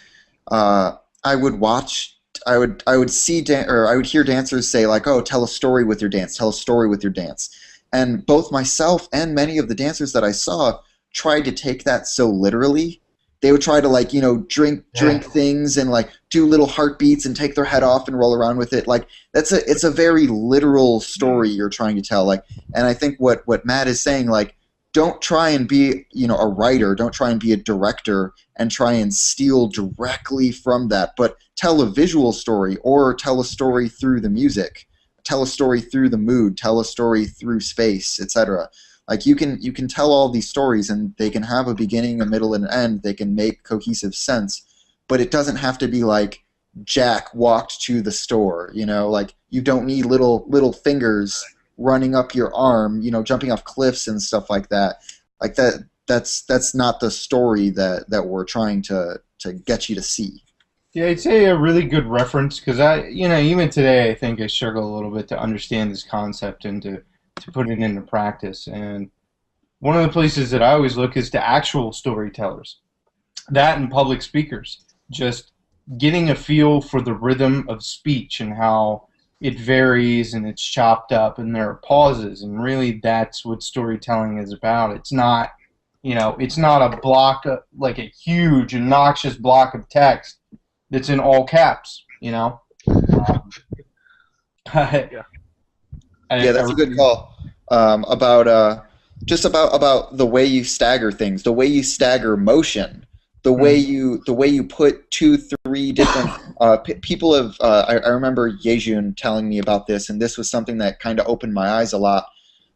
I would watch. I would see or I would hear dancers say like, "Oh, tell a story with your dance. Tell a story with your dance." And both myself and many of the dancers that I saw tried to take that so literally. They would try to like drink things and like do little heartbeats and take their head off and roll around with it. Like it's a very literal story you're trying to tell. Like, and I think what Matt is saying, like, don't try and be a writer, don't try and be a director and try and steal directly from that, but tell a visual story or tell a story through the music, tell a story through the mood, tell a story through space, etc. Like you can tell all these stories and they can have a beginning, a middle, and an end. They can make cohesive sense, but it doesn't have to be like Jack walked to the store. Like you don't need little fingers running up your arm, jumping off cliffs and stuff like that. Like that's not the story that we're trying to get you to see. Yeah, I'd say a really good reference because even today I think I struggle a little bit to understand this concept and to put it into practice. And one of the places that I always look is to actual storytellers, that and public speakers, just getting a feel for the rhythm of speech and how it varies and it's chopped up and there are pauses, and really that's what storytelling is about. It's not, it's not a block, like a huge, obnoxious block of text that's in all caps, Yeah, that's a good call. About the way you stagger things, the way you stagger motion, the way you put 2-3 different people have. I remember Yejun telling me about this, and this was something that kind of opened my eyes a lot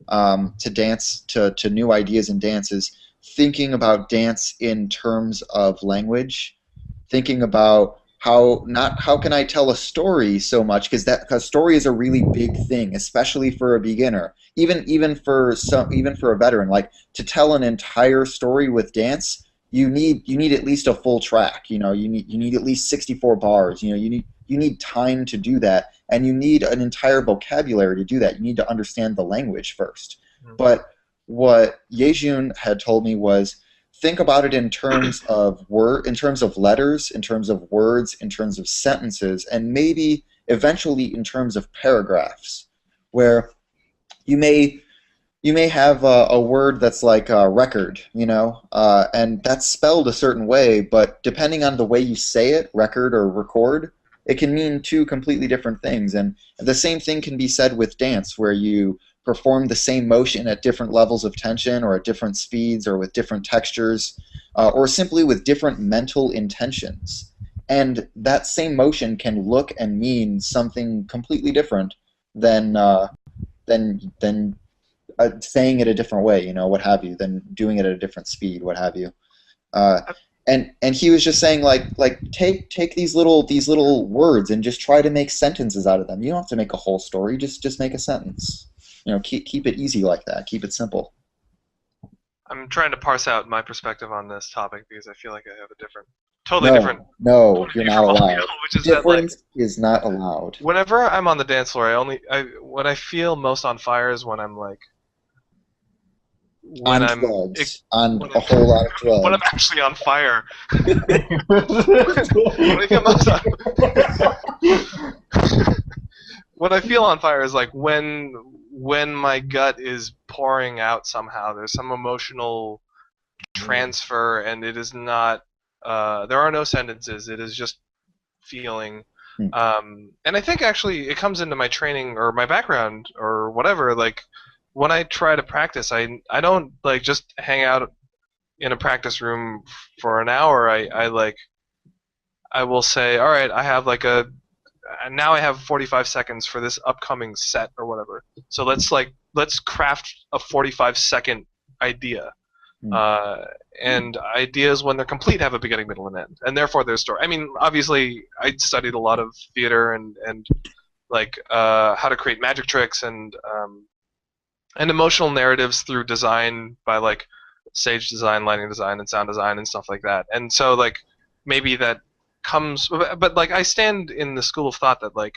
to dance, to new ideas in dance. Is thinking about dance in terms of language, thinking about how can I tell a story so much, because story is a really big thing, especially for a beginner, even for a veteran. Like to tell an entire story with dance, you need at least a full track. You need at least 64 bars. You need time to do that, and you need an entire vocabulary to do that. You need to understand the language first. Mm-hmm. But what Yejun had told me was, think about it in terms of in terms of letters, in terms of words, in terms of sentences, and maybe eventually in terms of paragraphs, where you may have a word that's like a record, and that's spelled a certain way, but depending on the way you say it, record or record, it can mean two completely different things. And the same thing can be said with dance, where you perform the same motion at different levels of tension or at different speeds or with different textures or simply with different mental intentions. And that same motion can look and mean something completely different than saying it a different way, what have you, than doing it at a different speed, what have you. And he was just saying like take these little words and just try to make sentences out of them. You don't have to make a whole story, just make a sentence. Keep it easy like that. Keep it simple. I'm trying to parse out my perspective on this topic because I feel like I have a totally different No, you're not audio, allowed. which is that like Difference is not allowed. whenever I'm on the dance floor, when I feel most on fire is when I'm like when On I'm drugs. On when a I'm, whole lot of drugs. when I'm actually on fire. When I feel most when I feel on fire is like when my gut is pouring out somehow. There's some emotional transfer, and it is not. There are no sentences. It is just feeling. And I think actually it comes into my training or my background or whatever. Like when I try to practice, I don't like just hang out in a practice room for an hour. I will say, all right, I have like now I have 45 seconds for this upcoming set or whatever. So let's craft a 45-second idea. And ideas, when they're complete, have a beginning, middle, and end, and therefore their story. I mean, obviously, I studied a lot of theater and like how to create magic tricks and emotional narratives through design by like stage design, lighting design, and sound design and stuff like that. And so like maybe that comes, but like I stand in the school of thought that like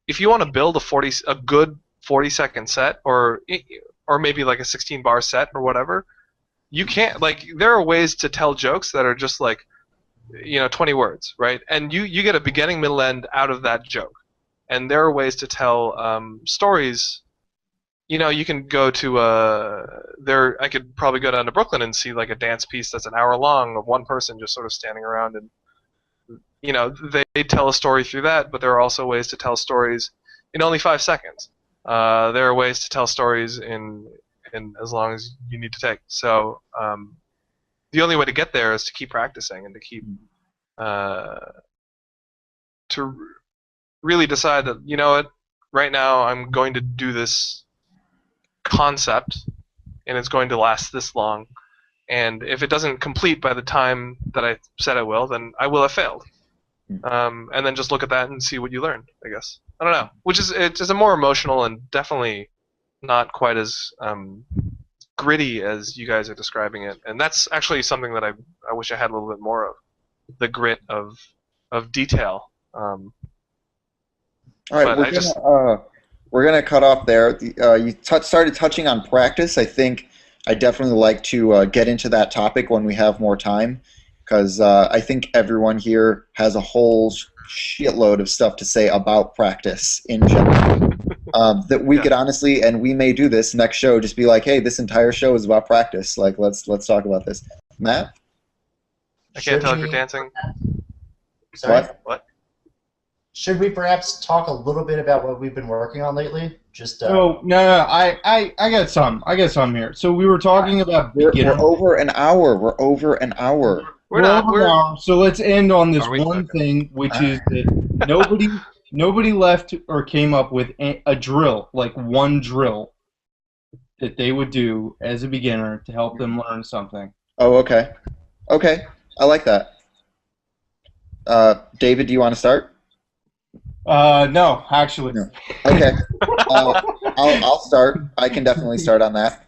if you want to build a good 40-second set or maybe like a 16-bar set or whatever, you can't, like, there are ways to tell jokes that are just like 20 words, right? And you get a beginning, middle, end out of that joke. And there are ways to tell stories. You can go to I could probably go down to Brooklyn and see like a dance piece that's an hour long of one person just sort of standing around, and they tell a story through that. But there are also ways to tell stories in only 5 seconds. There are ways to tell stories in as long as you need to take. So the only way to get there is to keep practicing and to keep to really decide that what, right now I'm going to do this concept and it's going to last this long, and if it doesn't complete by the time that I said it will, then I will have failed. And then just look at that and see what you learned, I guess. I don't know. It's a more emotional and definitely not quite as gritty as you guys are describing it. And that's actually something that I wish I had a little bit more of. The grit of detail. All right, we're gonna cut off there. You started touching on practice. I think I definitely like to get into that topic when we have more time, because I think everyone here has a whole shitload of stuff to say about practice in general. That we could honestly, and we may do this next show, just be like, hey, this entire show is about practice. Like, let's talk about this. Matt? I can't tell if you're dancing. Sorry? What? Should we perhaps talk a little bit about what we've been working on lately? Just No. I got some. I got some here. So we were talking about We're beginner. over an hour. We're over an hour. We're not. over an hour. So let's end on this Are we? one Okay. thing, which is that nobody left or came up with a drill, like one drill that they would do as a beginner to help them learn something. Oh, okay. Okay, I like that. David, do you want to start? No, actually. No. Okay. I'll start. I can definitely start on that.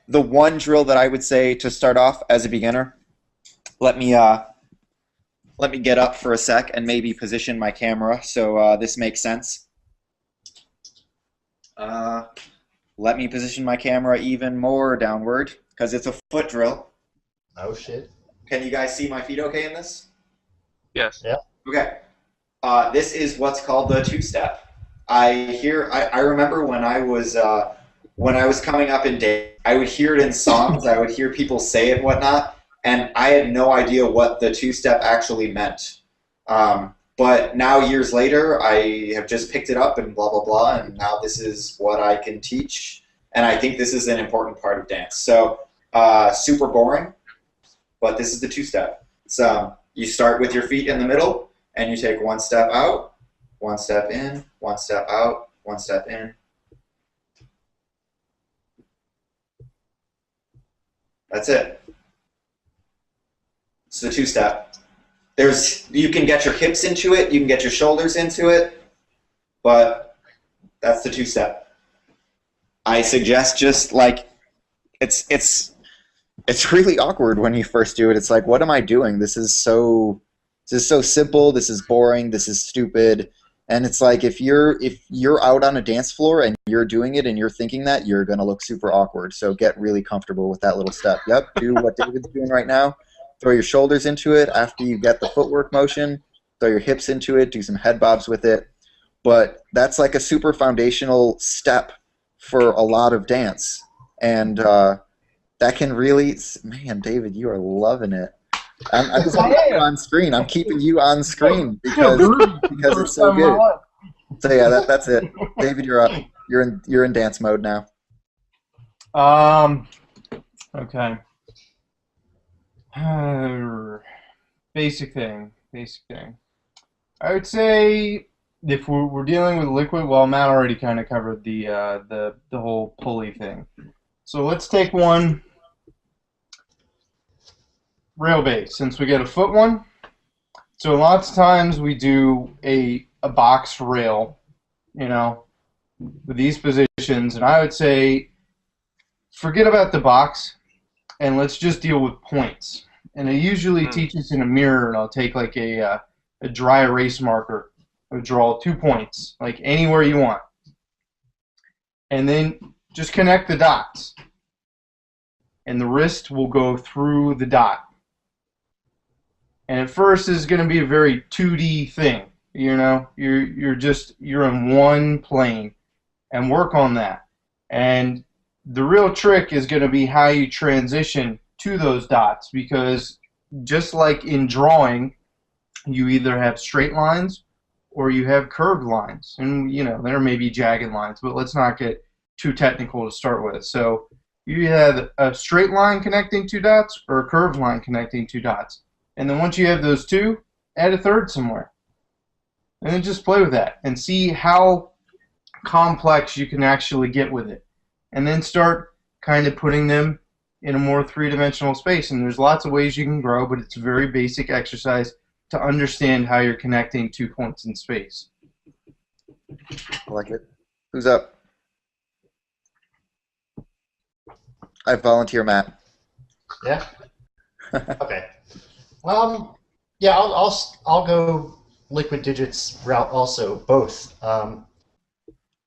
The one drill that I would say to start off as a beginner, let me get up for a sec and maybe position my camera so this makes sense. Let me position my camera even more downward because it's a foot drill. oh shit. Can you guys see my feet okay in this? Yes. Yeah. Okay. This is what's called the two-step. I remember when I was coming up in day, I would hear it in songs. I would hear people say it and whatnot, and I had no idea what the two-step actually meant. But now, years later, I have just picked it up and blah, blah, blah, and now this is what I can teach, and I think this is an important part of dance. So, super boring, but this is the two-step. So you start with your feet in the middle, and you take one step out, one step in, one step out, one step in. That's it. It's the two-step. You can get your hips into it, you can get your shoulders into it, but that's the two-step. I suggest just like it's really awkward when you first do it. It's like, what am I doing? This is so simple. This is boring. This is stupid. And it's like if you're out on a dance floor and you're doing it and you're thinking that, you're gonna look super awkward. So get really comfortable with that little step. Yep, do what David's doing right now. Throw your shoulders into it after you get the footwork motion. Throw your hips into it. Do some head bobs with it. But that's like a super foundational step for a lot of dance, and that can really, man, David, you are loving it. I'm just keeping you on screen. I'm keeping you on screen because it's so good. So yeah, that's it. David, you're up. You're in dance mode now. Okay. Basic thing. I would say if we're dealing with liquid, well, Matt already kind of covered the whole pulley thing. So let's take one rail base, since we get a foot one. So lots of times we do a box rail, with these positions, and I would say forget about the box and let's just deal with points. And I usually teach this in a mirror, and I'll take like a dry erase marker. I'll draw 2 points, like anywhere you want. And then just connect the dots. And the wrist will go through the dot. And at first, this is going to be a very 2D thing. You're in one plane, and work on that. And the real trick is going to be how you transition to those dots, because just like in drawing, you either have straight lines or you have curved lines. And there may be jagged lines, but let's not get too technical to start with. So you have a straight line connecting 2 dots or a curved line connecting 2 dots. And then once you have those 2, add a third somewhere. And then just play with that and see how complex you can actually get with it. And then start kind of putting them in a more 3-dimensional space. And there's lots of ways you can grow, but it's a very basic exercise to understand how you're connecting 2 points in space. I like it. Who's up? I volunteer, Matt. Yeah. Okay. Yeah, I'll go liquid digits route also, both.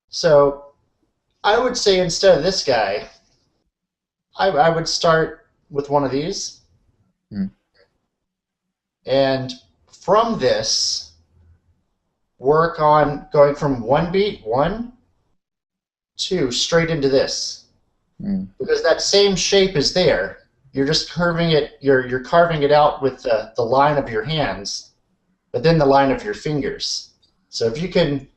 So I would say instead of this guy, I would start with one of these. And from this, work on going from 1 beat, 1, 2, straight into this. Because that same shape is there. You're just curving it, you're carving it out with the line of your hands, but then the line of your fingers. So if you can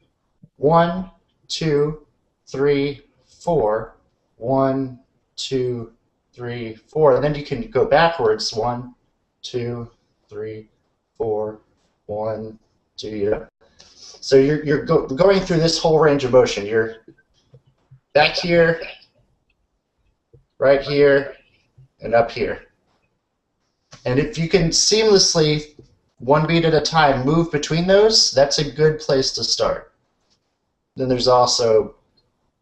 1, 2, 3, 4, 1, 2, 3, 4, and then you can go backwards 1, 2, 3, 4, 1, 2. So you're going through this whole range of motion. You're back here, right here, and up here. And if you can seamlessly, 1 beat at a time, move between those, that's a good place to start. Then there's also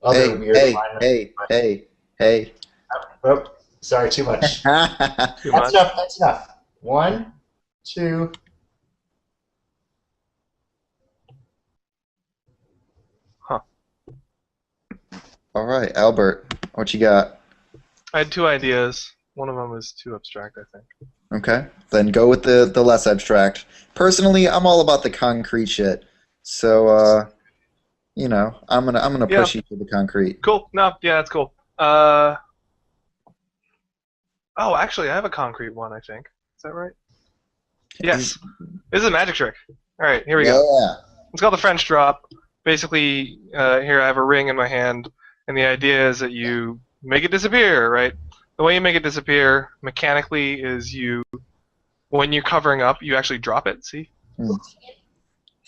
other weird alignment. Hey. Oh, sorry, too much. That's enough. 1, 2. All right, Albert, what you got? I had 2 ideas. One of them was too abstract, I think. Okay, then go with the less abstract. Personally, I'm all about the concrete shit. So, I'm gonna push you to the concrete. Cool. No, yeah, that's cool. Oh, actually, I have a concrete one, I think. Is that right? Yes. This is a magic trick. All right, here we go. It's called the French drop. Basically, here I have a ring in my hand, and the idea is that you make it disappear, right? The way you make it disappear mechanically is when you're covering up, you actually drop it, see?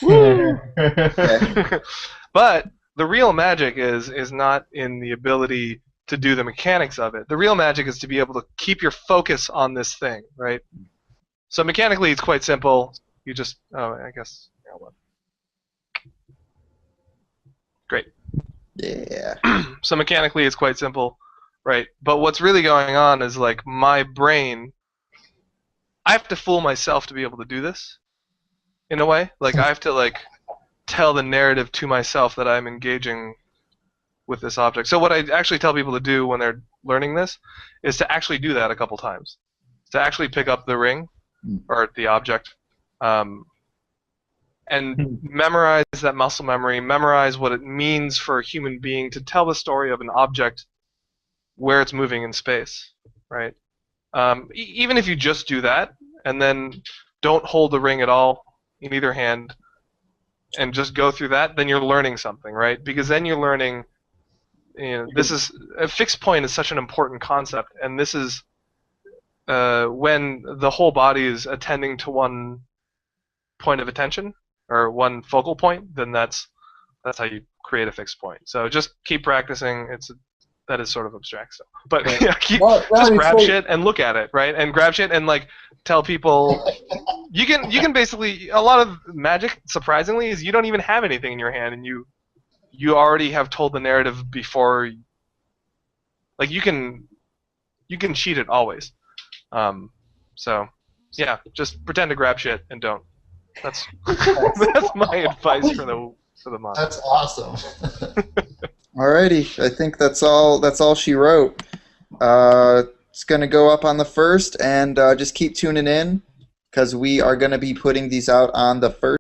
Okay. But the real magic is not in the ability to do the mechanics of it. The real magic is to be able to keep your focus on this thing, right? So mechanically, it's quite simple. You just, I guess, yeah, well. Great. Yeah. So mechanically, it's quite simple, right? But what's really going on is like my brain. I have to fool myself to be able to do this, in a way. Like I have to like tell the narrative to myself that I'm engaging with this object. So what I actually tell people to do when they're learning this is to actually do that a couple times. To actually pick up the ring or the object, and memorize that muscle memory, memorize what it means for a human being to tell the story of an object where it's moving in space, right? Even if you just do that and then don't hold the ring at all in either hand and just go through that, then you're learning something, right? Because then you're learning, this is a fixed point is such an important concept, and this is when the whole body is attending to one point of attention or one focal point, then that's how you create a fixed point. So just keep practicing. That is sort of abstract stuff, but yeah, just grab shit and look at it, right? And grab shit and like tell people. You can basically, a lot of magic, surprisingly, is you don't even have anything in your hand, and you already have told the narrative before. Like you can cheat it always. So yeah, just pretend to grab shit and don't. That's that's my advice for the month. That's awesome. Alrighty, I think that's all she wrote. It's gonna go up on the 1st, and just keep tuning in because we are gonna be putting these out on the 1st.